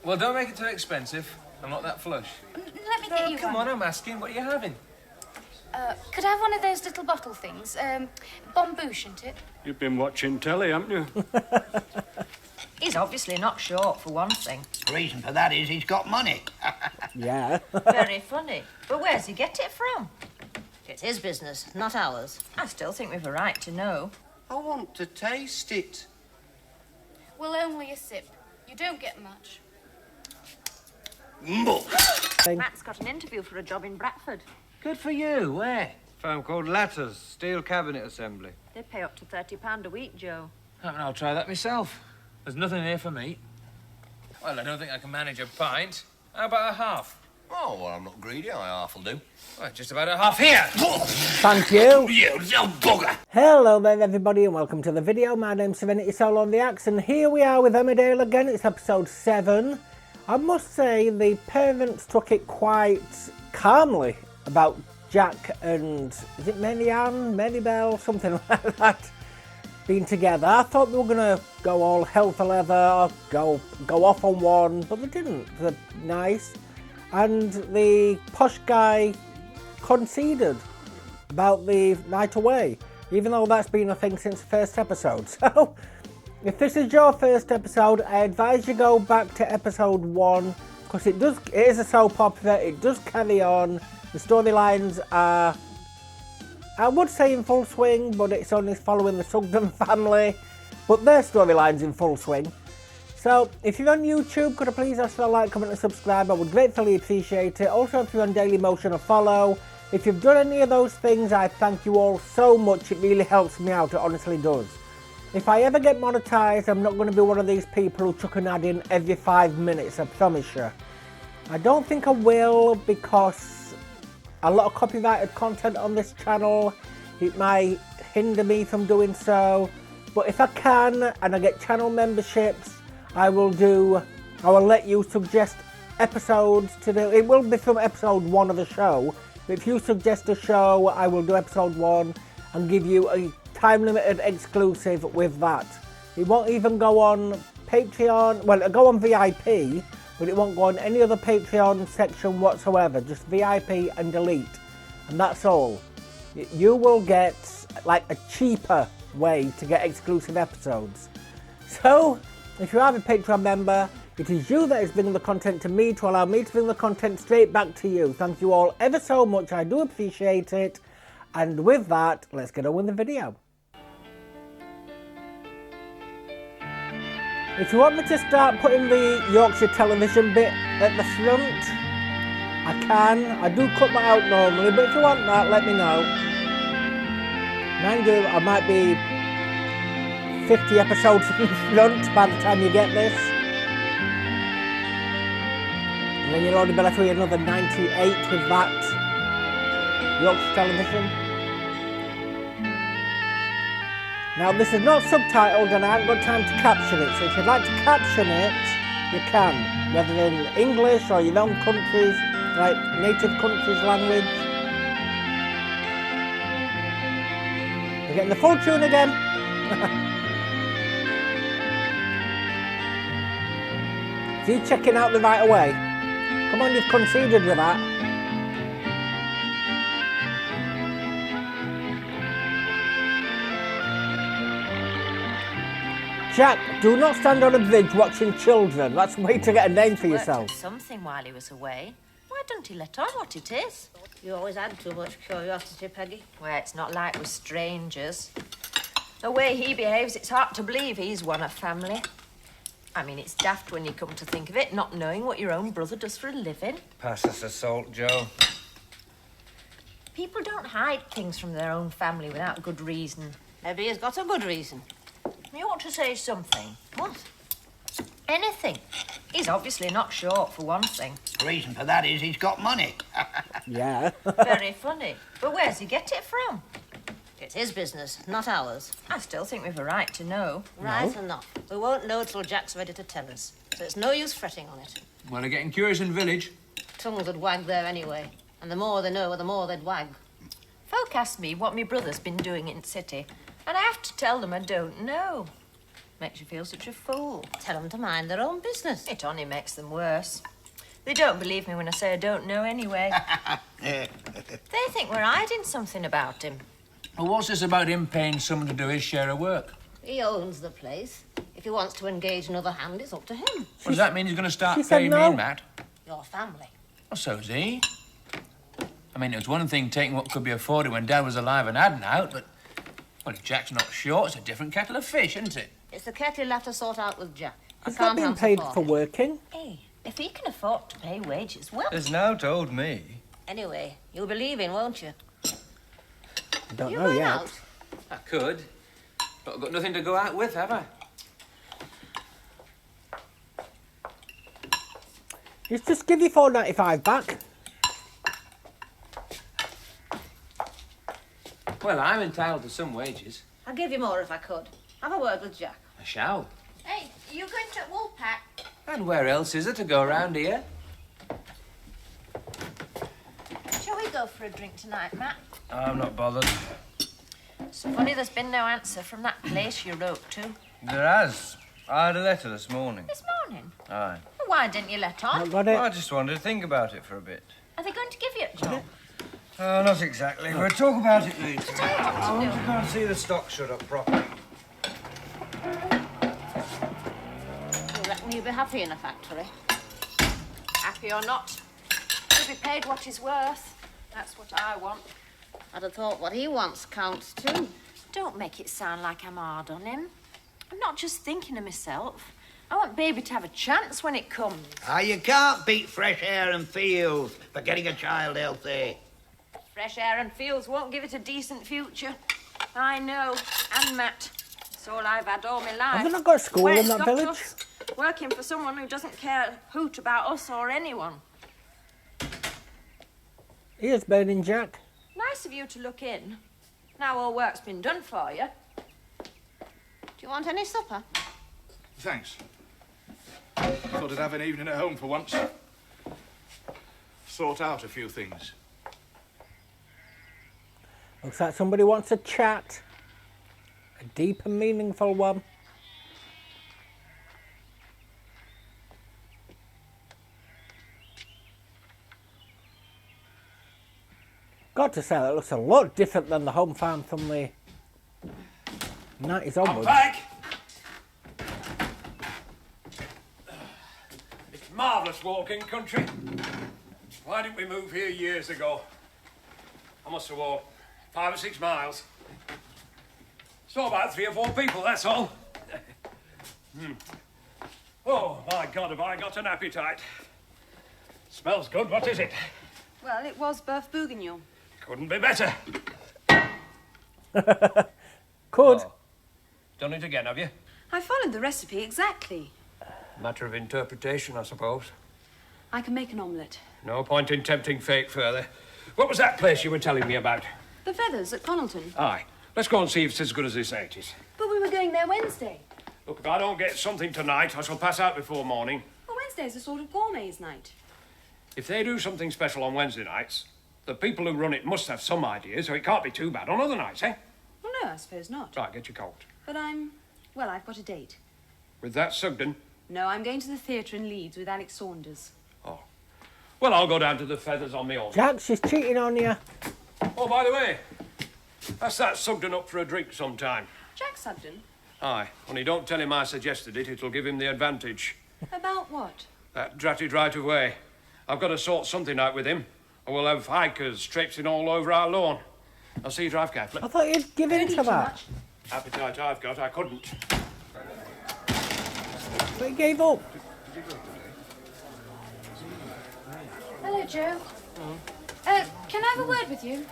Well, don't make it too expensive. I'm not that flush. Let me get you Come one. on, I'm asking. What are you having? Could I have one of those little bottle things? Bamboo, shouldn't it? You've been watching telly, haven't you? He's obviously not short, for one thing. The reason for that is he's got money. Yeah. Very funny. But where's he get it from? It's his business, not ours. I still think we've a right to know. I want to taste it. Well, only a sip. You don't get much. Matt's got an interview for a job in Bradford. Good for you. Where? Firm called Latters, Steel Cabinet Assembly. They pay up to £30 a week, Joe. I'll try that myself. There's nothing here for me. Well, I don't think I can manage a pint. How about a half? Oh, well, I'm not greedy. Half will do. Well, just about a half here. Thank you. You little bugger. Hello there everybody and welcome to the video. My name's Serenity Soul on the Axe and here we are with Emmerdale again. It's episode 7. I must say the parents took it quite calmly about Jack and, is it Marybelle, something like that, being together. I thought they were going to go all hell for leather, go off on one, but they didn't. They're nice. And the posh guy conceded about the night away, even though that's been a thing since the first episode. So, if this is your first episode, I advise you go back to episode 1, because it is a soap opera, it does carry on. The storylines are, I would say in full swing, but it's only following the Sugden family, but their storyline's in full swing. So, if you're on YouTube, could I please ask for a like, comment and subscribe? I would gratefully appreciate it. Also, if you're on Daily Motion, a follow. If you've done any of those things, I thank you all so much. It really helps me out, it honestly does. If I ever get monetized, I'm not going to be one of these people who chuck an ad in every 5 minutes, I promise you. I don't think I will, because a lot of copyrighted content on this channel, it might hinder me from doing so. But if I can, and I get channel memberships, I will let you suggest episodes to do. It will be from episode 1 of the show. But if you suggest a show, I will do episode 1 and give you a time-limited exclusive with that. It won't even go on Patreon. Well, it'll go on VIP, but it won't go on any other Patreon section whatsoever. Just VIP and delete. And that's all. You will get like a cheaper way to get exclusive episodes. So, if you are a Patreon member, it is you that is bringing the content to me to allow me to bring the content straight back to you. Thank you all ever so much. I do appreciate it. And with that, let's get on with the video. If you want me to start putting the Yorkshire television bit at the front, I can. I do cut that out normally, but if you want that, let me know. Mind you, I might be 50 episodes in front by the time you get this. And then you'll only be left with another 98 with that Yorkshire television. Now this is not subtitled and I haven't got time to caption it, so if you'd like to caption it, you can. Whether in English or your own country's, like native country's language. We're getting the full tune again. Is he checking out the right away? Come on, you've conceded with that. Jack, do not stand on a bridge watching children. That's a way to get a name for yourself. Something while he was away. Why don't he let on what it is? You always had too much curiosity, Peggy. Well, it's not like we're strangers. The way he behaves, it's hard to believe he's one of family. I mean, it's daft when you come to think of it, not knowing what your own brother does for a living. Pass us the salt, Joe. People don't hide things from their own family without good reason. Maybe he's got a good reason. You ought to say something. What? Anything. He's obviously not short, for one thing. The reason for that is he's got money. Yeah. Very funny. But where's he get it from? It's his business, not ours. I still think we've a right to know. Right enough. We won't know till Jack's ready to tell us. So it's no use fretting on it. Well, they're getting curious in the village. Tongues would wag there anyway. And the more they know, the more they'd wag. Folk ask me what my brother's been doing in the city, and I have to tell them I don't know. Makes you feel such a fool. Tell them to mind their own business. It only makes them worse. They don't believe me when I say I don't know anyway. They think we're hiding something about him. Well, what's this about him paying someone to do his share of work? He owns the place. If he wants to engage another hand, it's up to him. Well, does that mean he's going to start she said paying no. me and Matt? Your family. Well, so's he. I mean, it was one thing taking what could be afforded when Dad was alive and hadn't out, but... Well, if Jack's not short, it's a different kettle of fish, isn't it? It's the kettle you'll have to sort out with Jack. He's not being paid for working. Hey, if he can afford to pay wages, well... There's no told me. Anyway, you'll be leaving, won't you? I don't You know going yet. out? I could. But I've got nothing to go out with, have I? Just give you £4.95 back. Well, I'm entitled to some wages. I'd give you more if I could. Have a word with Jack. I shall. Hey, you going to Woolpack? And where else is there to go around here? Shall we go for a drink tonight, Matt? I'm not bothered. It's funny there's been no answer from that place you wrote to. There has. I had a letter this morning. This morning? Aye. Well, why didn't you let on? Not got it. I just wanted to think about it for a bit. Are they going to give you a job? Oh, not exactly. We'll talk about it later. Tell you what to I want do. to go and see the stock shut up properly. You reckon you'll be happy in a factory? Happy or not, he'll be paid what he's worth. That's what I want. I'd have thought what he wants counts too. Don't make it sound like I'm hard on him. I'm not just thinking of myself. I want Baby to have a chance when it comes. You can't beat fresh air and fields for getting a child healthy. Fresh air and fields won't give it a decent future. I know, and Matt. It's all I've had all my life. Have they not got a school Where in it's that got village? us, working for someone who doesn't care a hoot about us or anyone. Here's Burning Jack. Nice of you to look in. Now all work's been done for you. Do you want any supper? Thanks. Thought I'd have an evening at home for once. Sort out a few things. Looks like somebody wants a chat. A deep and meaningful one. Got to say, that looks a lot different than the home farm from the 90s onwards. Back! It's marvellous walking country. Why didn't we move here years ago? I must have walked 5 or 6 miles. Saw about 3 or 4 people, that's all. Oh, my God, have I got an appetite. Smells good, what is it? Well, it was Boeuf Bourguignon. Couldn't be better. Could. Oh. Done it again, have you? I followed the recipe exactly. Matter of interpretation, I suppose. I can make an omelette. No point in tempting fate further. What was that place you were telling me about? The Feathers at Connalton. Aye. Let's go and see if it's as good as they say it is. But we were going there Wednesday. Look, if I don't get something tonight, I shall pass out before morning. Well, Wednesday's a sort of gourmet's night. If they do something special on Wednesday nights, the people who run it must have some idea, so it can't be too bad on other nights, eh? Well, no, I suppose not. Right, get your coat. But well, I've got a date. With that Sugden? No, I'm going to the theatre in Leeds with Alex Saunders. Oh. Well, I'll go down to the Feathers on my own. Jack, she's cheating on you. Oh, by the way, that's that Sugden up for a drink sometime. Jack Sugden? Aye, only don't tell him I suggested it. It'll give him the advantage. About what? That dratted right of way. I've got to sort something out with him, or we'll have hikers traipsing all over our lawn. I'll see you drive carefully. I thought you'd give in Don't eat to too that. much. Appetite I've got, I couldn't. But he gave up. Hello, Joe. Can I have a word with you?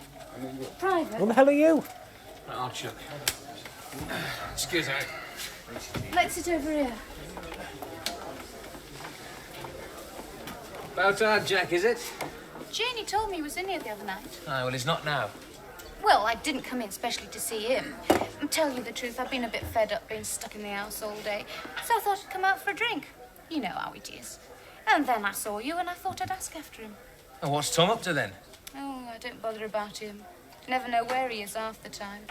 Private. What the hell are you? I'll chuck. Excuse me. Let's sit over here. About our Jack, is it? Janie told me he was in here the other night. Aye, well, he's not now. Well, I didn't come in specially to see him. I'm telling you the truth, I've been a bit fed up being stuck in the house all day. So I thought I'd come out for a drink. You know how it is. And then I saw you and I thought I'd ask after him. And what's Tom up to then? Oh, I don't bother about him. Never know where he is half the time.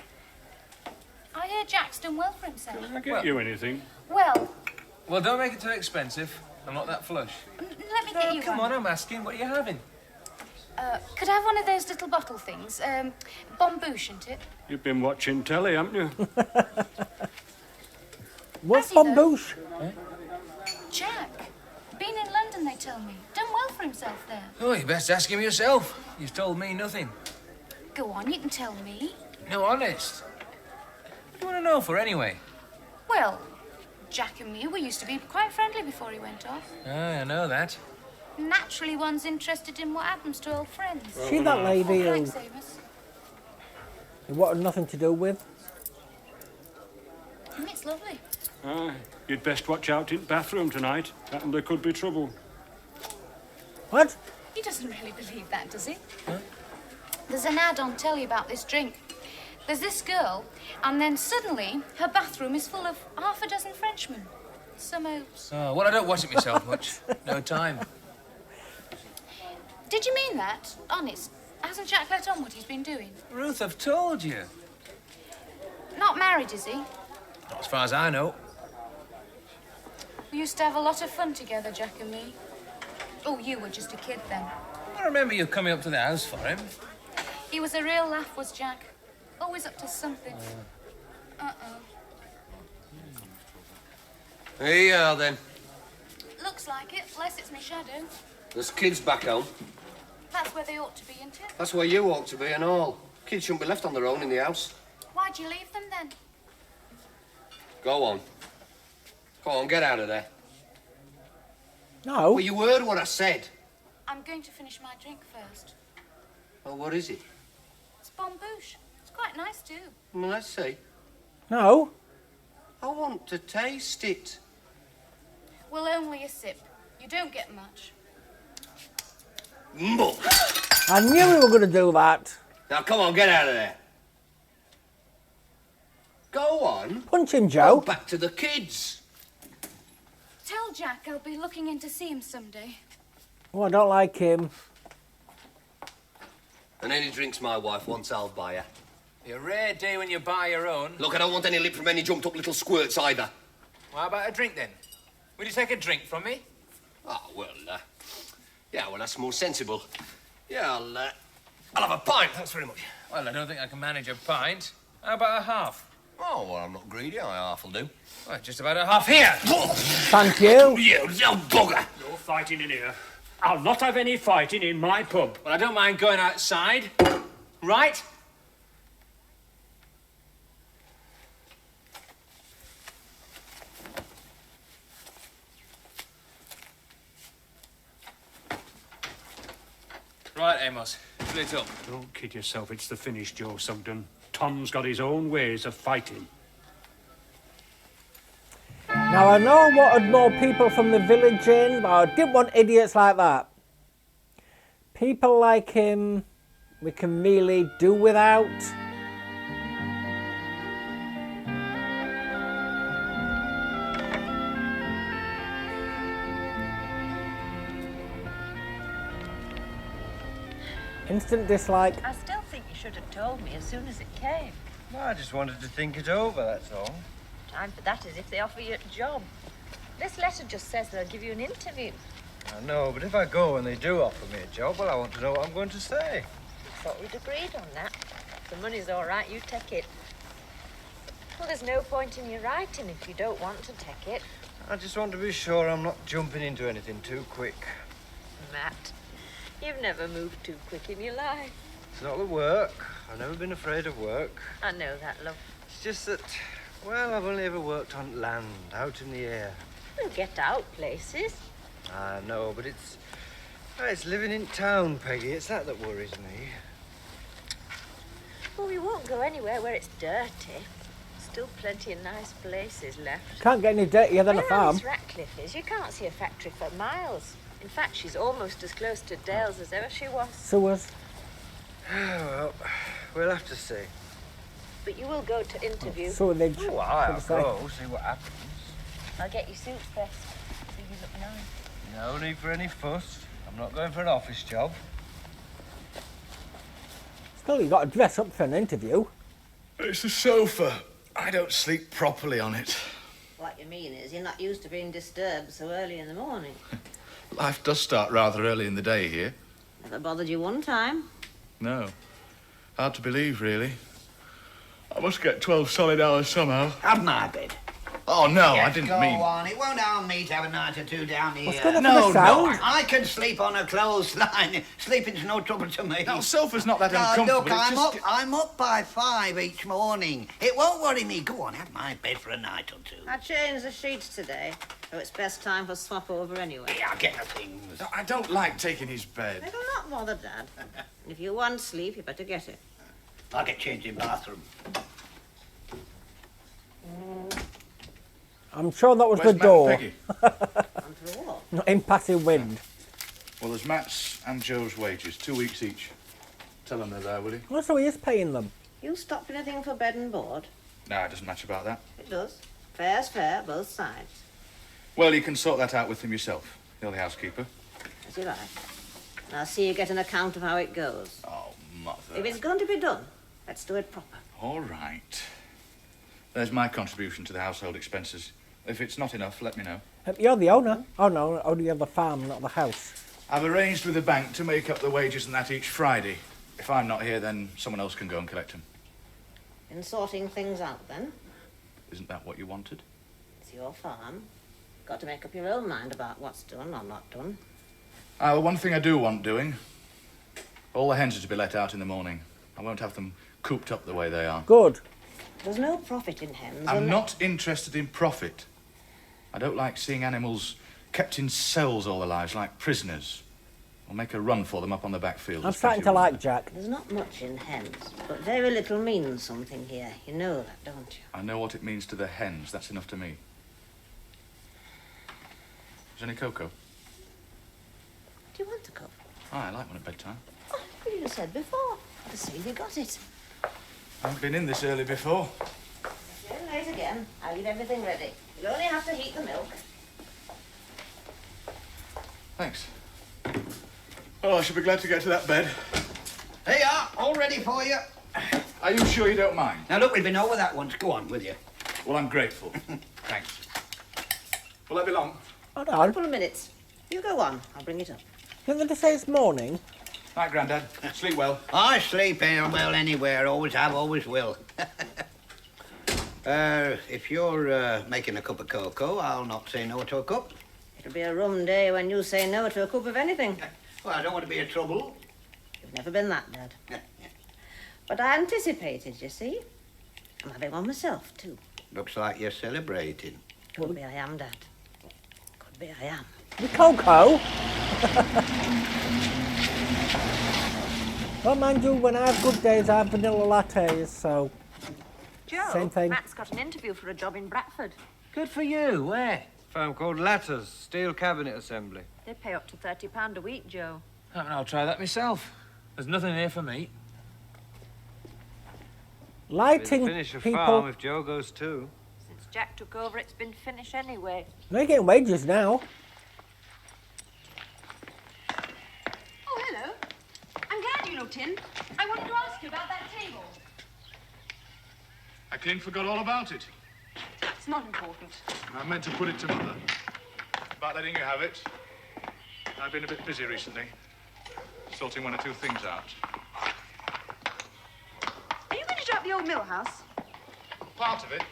I hear Jack's done well for himself. Can I get you anything? Well, Well, don't make it too expensive. I'm not that flush. let me get you Come one. on, I'm asking. What are you having? Could I have one of those little bottle things? Bombouche, isn't it? You've been watching telly, haven't you? What's Has he, though? bombouche? Jack. Been in London, they tell me. Done well for himself there. Oh, you best ask him yourself. You've told me nothing. Go on, you can tell me. No, honest. What do you want to know for, anyway? Well, Jack and me, we used to be quite friendly before he went off. Oh, I know that. Naturally, one's interested in what happens to old friends. See that lady who Thanks, Amos. it wanted nothing to do with? It's lovely. You'd best watch out in the bathroom tonight. And there could be trouble. What? He doesn't really believe that, does he? Huh? There's an ad on telly about this drink. There's this girl, and then suddenly her bathroom is full of half a dozen Frenchmen. Some oaks. Oh, well, I don't watch it myself much. No time. Did you mean that? Honest? Hasn't Jack let on what he's been doing? Ruth, I've told you. Not married, is he? Not as far as I know. We used to have a lot of fun together, Jack and me. Oh, you were just a kid then. I remember you coming up to the house for him. He was a real laugh, was Jack. Always up to something. Here you are, then. Looks like it, unless it's my shadow. There's kids back home. That's where they ought to be, isn't it? That's where you ought to be and all. Kids shouldn't be left on their own in the house. Why'd you leave them then? Go on. Go on, get out of there. No. Well, you heard what I said. I'm going to finish my drink first. Well, what is it? It's bombouche. It's quite nice too. Well, let's see. No. I want to taste it. Well, only a sip. You don't get much. Muck. I knew we were going to do that. Now, come on, get out of there. Go on. Punch him, Go Joe. back to the kids. Tell Jack I'll be looking in to see him someday. Oh, I don't like him. And any drinks my wife wants, I'll buy her. You're a rare day when you buy your own. Look, I don't want any lip from any jumped-up little squirts either. Well, how about a drink, then? Would you take a drink from me? Oh, well, yeah, well, that's more sensible. Yeah, I'll have a pint, thanks very much. Well, I don't think I can manage a pint. How about a half? Oh, well, I'm not greedy. Half'll do. Well, just about a half here. Thank you. You little bugger. No fighting in here. I'll not have any fighting in my pub. Well, I don't mind going outside. Right? Right, Amos. Split up. Don't kid yourself, it's the finish, Joe Sugden. Tom's got his own ways of fighting. Now, I know I wanted more people from the village in, but I didn't want idiots like that. People like him, we can really do without. Instant dislike. I still think you should have told me as soon as it came. Well, I just wanted to think it over, that's all. Time for that is if they offer you a job. This letter just says they'll give you an interview. I know, but if I go and they do offer me a job, well, I want to know what I'm going to say. I thought we'd agreed on that. If the money's all right, you take it. Well, there's no point in you writing if you don't want to take it. I just want to be sure I'm not jumping into anything too quick. Matt, you've never moved too quick in your life. It's not the work. I've never been afraid of work. I know that, love. It's just that, well, I've only ever worked on land, out in the air. We'll get out places. I know, but it's living in town, Peggy. It's that worries me. Well, we won't go anywhere where it's dirty. Still plenty of nice places left. Can't get any dirtier than a Where farm. Miss Ratcliffe is, you can't see a factory for miles. In fact, she's almost as close to Dales as ever she was. Sewers. Well, we'll have to see. But you will go to interview. Sewage. Oh, I'll go, see what happens. I'll get you suits first, so you look nice. No need for any fuss. I'm not going for an office job. Still, you got to dress up for an interview. It's the sofa. I don't sleep properly on it. What you mean is you're not used to being disturbed so early in the morning. Life does start rather early in the day here. Never bothered you one time. No. Hard to believe, really. I must get 12 solid hours somehow. Have my bed. Oh, no, Yes, I didn't go mean... on. It won't harm me to have a night or two down here. What's good for No, the sound? I can sleep on a clothesline. Sleeping's no trouble to me. That sofa's not that Now, uncomfortable. look, it's I'm up by 5 each morning. It won't worry me. Go on, have my bed for a night or two. I changed the sheets today, so it's best time for swap over anyway. Yeah, I'll get the things. No, I don't like taking his bed. It'll not bother, Dad. And if you want sleep, you better get it. I'll get changed in bathroom. I'm sure that was Where's the Matt door. and Peggy? On for a walk. Not in passing wind. Well, there's Matt's and Joe's wages, 2 weeks each. Tell them they're there, will you? Oh, so he is paying them. You stopped anything for bed and board? No, it doesn't matter about that. It does. Fair's fair, both sides. Well, you can sort that out with him yourself. You're the housekeeper. As you like. And I'll see you get an account of how it goes. Oh, Mother. If it's going to be done, let's do it proper. All right. There's my contribution to the household expenses. If it's not enough, let me know. You're the owner. Oh, no, only of the farm, not the house. I've arranged with the bank to make up the wages and that each Friday. If I'm not here, then someone else can go and collect them. In sorting things out, then. Isn't that what you wanted? It's your farm. Got to make up your own mind about what's done or not done. Well, one thing I do want doing. All the hens are to be let out in the morning. I won't have them cooped up the way they are. Good. There's no profit in hens. I'm not interested in profit. I don't like seeing animals kept in cells all their lives like prisoners. I'll make a run for them up on the back field. I'm starting to like Jack. There's not much in hens, but very little means something here. You know that, don't you? I know what it means to the hens. That's enough to me. Is there any cocoa? Do you want a cup? Oh, I like one at bedtime. Oh, you said before. To see if you got it. I haven't been in this early before. If you're late again, I'll leave everything ready. You'll only have to heat the milk. Thanks. Oh, I should be glad to get to that bed. Here you are, all ready for you. Are you sure you don't mind? Now, look, we've been over that once. Go on, with you. Well, I'm grateful. Thanks. Will that be long? Hold A on. couple of minutes. You go on. I'll bring it up. Didn't they say it's morning? Night, Grandad. Sleep well. I sleep here well anywhere. Always have, always will. If you're making a cup of cocoa, I'll not say no to a cup. It'll be a rum day when you say no to a cup of anything. Well, I don't want to be a trouble. You've never been that, Dad. But I anticipated, you see. I'm having one myself, too. Looks like you're celebrating. Could be I am, Dad. Could be I am. The cocoa? Well, mind you, when I have good days, I have vanilla lattes, so... Joe, Same thing. Matt's got an interview for a job in Bradford. Good for you. Where? Firm called Latters, steel cabinet assembly. They pay up to £30 a week, Joe. I mean, I'll try that myself. There's nothing here for me. Lighting Finish a people... farm if Joe goes too. Since Jack took over, it's been finished anyway. They're getting wages now. Oh, hello. I'm glad you looked in. I wanted to ask you about that table. I clean forgot all about it. It's not important. I meant to put it to Mother. About letting you have it. I've been a bit busy recently. Sorting one or two things out. Are you going to drop the old mill house? Part of it.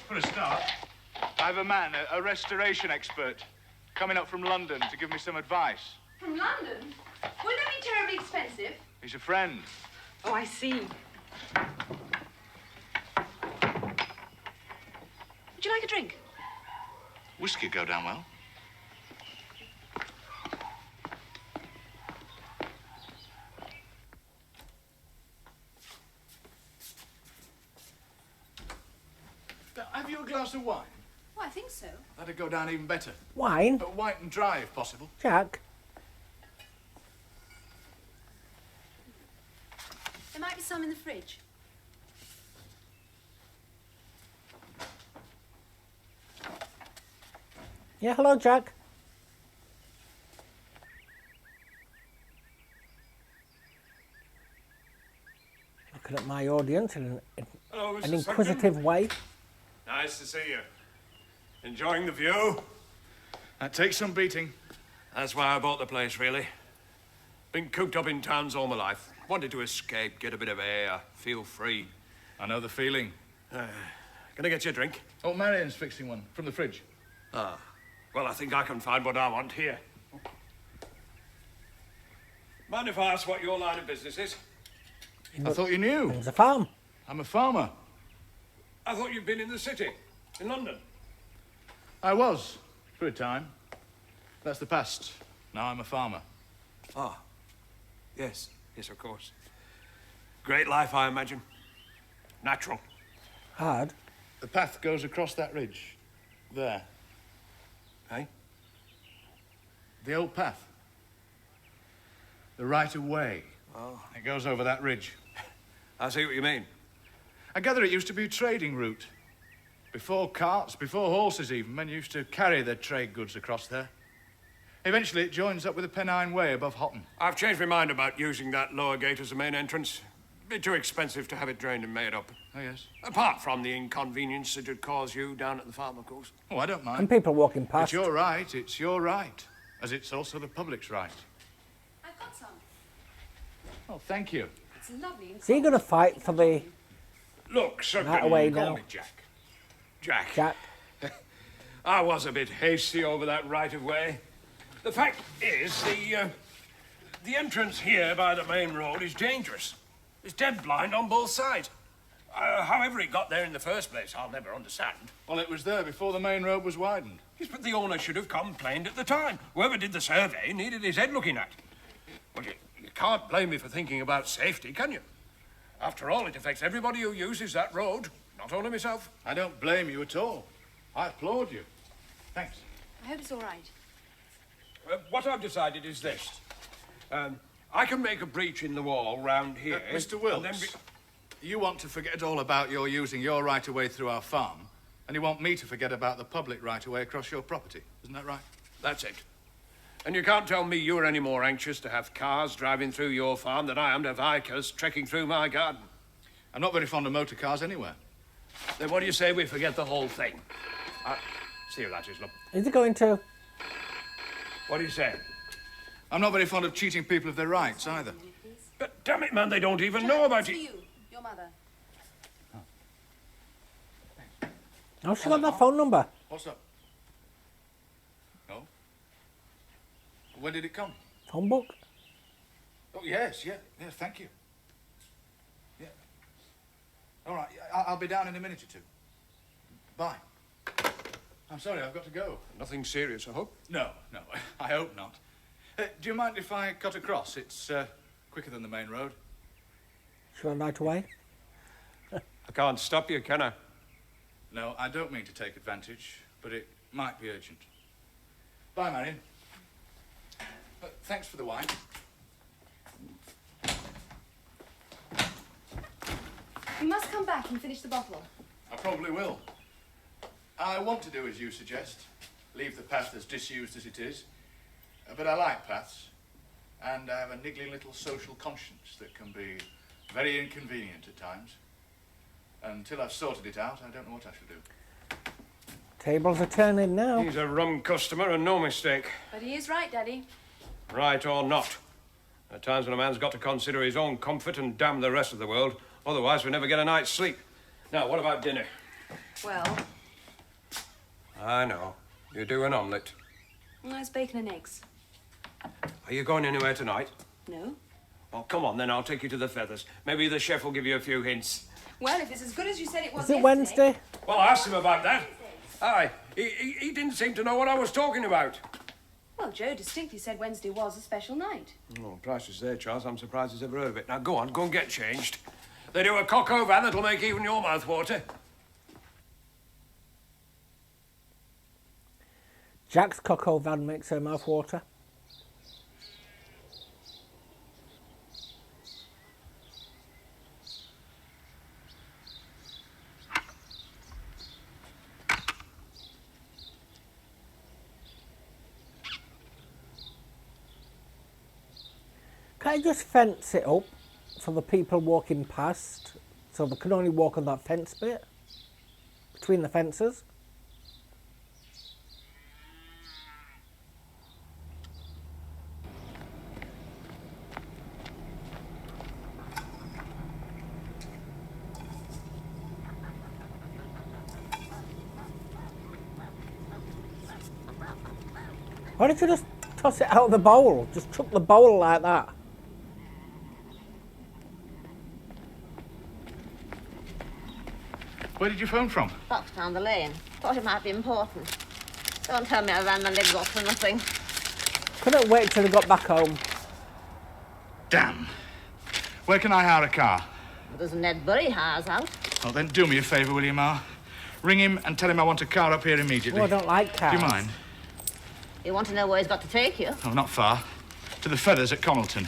For a start, I have a man, a restoration expert, coming up from London to give me some advice. From London? Will that be terribly expensive? He's a friend. Oh, I see. Would you like a drink? Whiskey go down well. Now, have you a glass of wine? Oh, I think so. That'd go down even better. Wine? But white and dry, if possible. Jack? There might be some in the fridge. Yeah, hello, Jack. Looking at my audience in Hello, an Mr. inquisitive way. Nice to see you. Enjoying the view? That takes some beating. That's why I bought the place, really. Been cooped up in towns all my life. Wanted to escape, get a bit of air, feel free. I know the feeling. Can I get you a drink? Oh, Marion's fixing one from the fridge. Ah. Well, I think I can find what I want here. Mind if I ask what your line of business is? I thought you knew. It's a farm. I'm a farmer. I thought you'd been in the city, in London. I was, for a time. That's the past. Now I'm a farmer. Ah. Yes, yes, of course. Great life, I imagine. Natural. Hard. The path goes across that ridge. There. Hey? The old path. The right of way. Oh. It goes over that ridge. I see what you mean. I gather it used to be a trading route. Before carts, before horses even, men used to carry their trade goods across there. Eventually it joins up with the Pennine Way above Hotton. I've changed my mind about using that lower gate as a main entrance. A bit too expensive to have it drained and made up. Oh, yes? Apart from the inconvenience it would cause you down at the farm, of course. Oh, I don't mind. And people walking It's past. your right, it's your right. As it's also the public's right. I've got some. Oh, thank you. It's lovely. Is he going to fight for the Look, sir, That way call now. me Jack. Jack. Jack? I was a bit hasty over that right of way. The fact is, the entrance here by the main road is dangerous. It's dead blind on both sides. However it got there in the first place, I'll never understand. Well, it was there before the main road was widened. Yes, but the owner should have complained at the time. Whoever did the survey needed his head looking at. Well, you can't blame me for thinking about safety, can you? After all, it affects everybody who uses that road, not only myself. I don't blame you at all. I applaud you. Thanks. I hope it's all right. What I've decided is this. I can make a breach in the wall round here. Mr. and Wilkes, then you want to forget all about your using your right-of-way through our farm, and you want me to forget about the public right-of-way across your property. Isn't that right? That's it. And you can't tell me you're any more anxious to have cars driving through your farm than I am to have hikers trekking through my garden. I'm not very fond of motor cars anywhere. Then what do you say we forget the whole thing? See you later, Islam. Is he going to? What do you say? I'm not very fond of cheating people of their rights, either. But damn it, man, they don't even know about it. you, your mother. Oh, she got that phone number. What's up? No? When did it come? Phone book. Oh, yes, yeah, thank you. Yeah. All right, I'll be down in a minute or two. Bye. I'm sorry, I've got to go. Nothing serious, I hope. No, I hope not. Do you mind if I cut across? It's quicker than the main road. Sure, right away. I can't stop you, can I? No, I don't mean to take advantage, but it might be urgent. Bye, Marion. Thanks for the wine. You must come back and finish the bottle. I probably will. I want to do as you suggest, leave the path as disused as it is, but I like paths, and I have a niggling little social conscience that can be very inconvenient at times. Until I've sorted it out, I don't know what I shall do. Tables are turning now. He's a rum customer and no mistake. But he is right, Daddy. Right or not. There are times when a man's got to consider his own comfort and damn the rest of the world. Otherwise, we never get a night's sleep. Now, what about dinner? Well, I know. You do an omelette. nice bacon and eggs. Are you going anywhere tonight? No? Well, come on, then. I'll take you to the Feathers. Maybe the chef will give you a few hints. Well, if it's as good as you said it was Is it Wednesday? Well, I asked him about that. Aye. He didn't seem to know what I was talking about. Well, Joe distinctly said Wednesday was a special night. Oh, price is there, Charles. I'm surprised he's ever heard of it. Now, go and get changed. They do a cocoa van that'll make even your mouth water. Jack's cocoa van makes her mouth water. Can't you just fence it up for the people walking past so they can only walk on that fence bit? Between the fences? Why don't you just toss it out of the bowl? Just chuck the bowl like that. Where did you phone from? Box down the lane. Thought it might be important. Don't tell me I ran my legs off for nothing. Couldn't wait till I got back home. Damn. Where can I hire a car? Well, there's Ned Bury hires out. Well, then do me a favour, will you, Ma? Ring him and tell him I want a car up here immediately. Oh, I don't like cars. Do you mind? You want to know where he's got to take you? Oh, not far. To the Feathers at Connelton.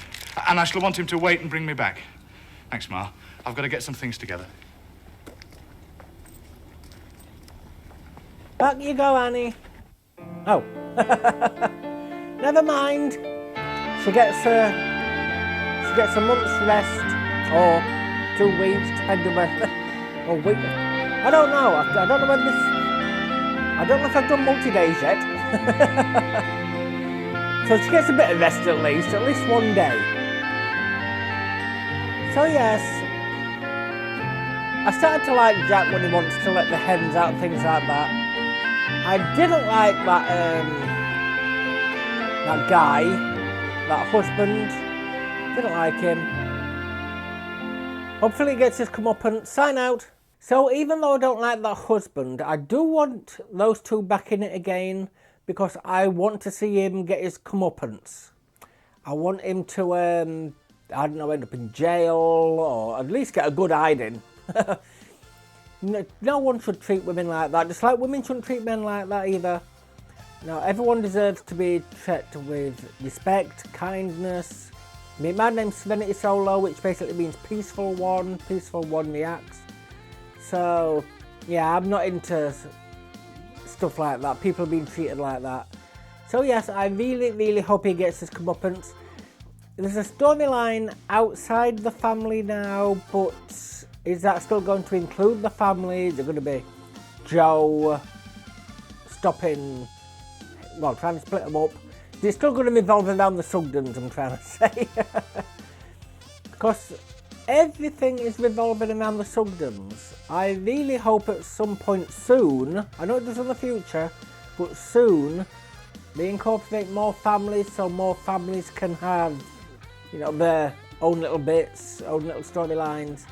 And I shall want him to wait and bring me back. Thanks, Ma. I've got to get some things together. Back you go, Annie. Oh. Never mind. She gets a month's rest, or 2 weeks, depending whether, or week. I don't know. I don't know whether this. I don't know if I've done multi-days yet. So she gets a bit of rest at least one day. So yes, I started to like Jack when he wants to let the hens out, things like that. I didn't like that guy, that husband. Didn't like him. Hopefully he gets his comeuppance. Sign out. So even though I don't like that husband, I do want those two back in it again because I want to see him get his comeuppance. I want him to, I don't know, end up in jail or at least get a good hiding. No one should treat women like that, just like women shouldn't treat men like that either. No, everyone deserves to be treated with respect, kindness. I mean, my name's Serenity Solo, which basically means peaceful one reacts. So, yeah, I'm not into stuff like that, people being treated like that. So yes, I really hope he gets his comeuppance. There's a storyline outside the family now, but is that still going to include the family? Is it going to be Joe stopping, well, trying to split them up? Is it still going to be revolving around the Sugdens, I'm trying to say? Because everything is revolving around the Sugdens. I really hope at some point soon, I know it does in the future, but soon they incorporate more families so more families can have, you know, their own little bits, own little storylines.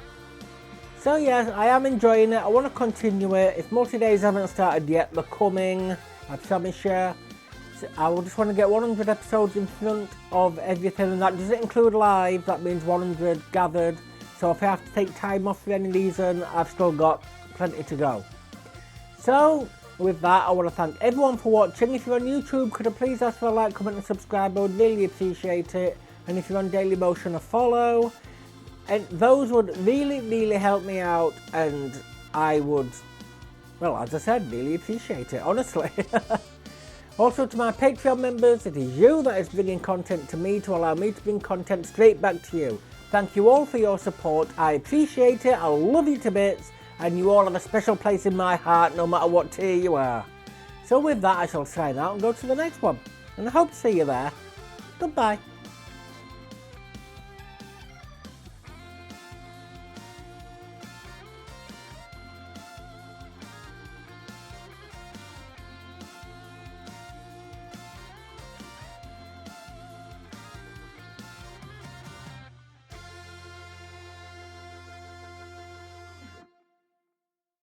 So yes, I am enjoying it. I want to continue it. If multi-days haven't started yet, they're coming, I promise you. So I just want to get 100 episodes in front of everything, and that doesn't include live. That means 100 gathered. So if I have to take time off for any reason, I've still got plenty to go. So with that, I want to thank everyone for watching. If you're on YouTube, could I please ask for a like, comment and subscribe? I would really appreciate it. And if you're on Daily Motion, a follow. And those would really help me out, and I would, well, as I said, really appreciate it, honestly. Also to my Patreon members, it is you that is bringing content to me to allow me to bring content straight back to you. Thank you all for your support. I appreciate it. I love you to bits, and you all have a special place in my heart no matter what tier you are. So with that, I shall sign out and go to the next one, and I hope to see you there. Goodbye.